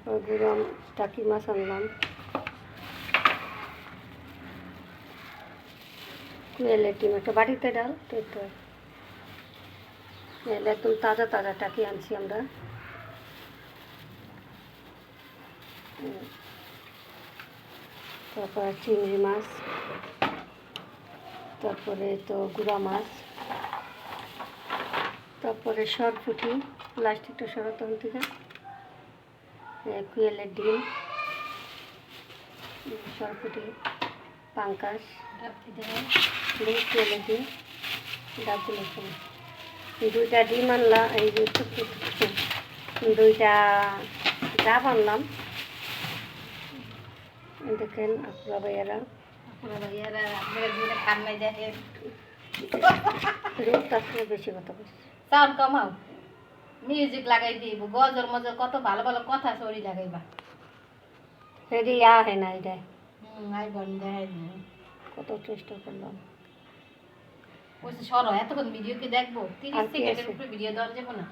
গুঁড়ো টাকি মাছ আনলাম, কুয়েলের ডিম একটা বাড়িতে ডাল তো একদম তাজা তাজা টাকি আনছি আমরা। তারপর চিংড়ি মাছ, তারপরে তো গুঁড়া মাছ, তারপরে সরপুঁটি, প্লাস্টিকটা সরাতে থেকে, কুয়েলের ডিম, সরপুঁটি, পাঙ্কাশ, কুয়েলের ডিম, ডাবগুলো দুইটা ডিম আনলাম, এই যে দুইটা ডাব আনলাম। দেখেন আপুরা ভাইয়ারা রোদ আসলে বেশি কথা বলছে। সাউন্ড কমাও, মিউজিক লাগাই দিব, গজর মজর কত ভালো ভালো কথা সরি লাগাইবা। সেটি হয় না এটা, কত চেষ্টা করলাম। সরো এতক্ষণ ভিডিও কি দেখবো? 30 সেকেন্ডের উপরে ভিডিও দেওয়া যাবো না।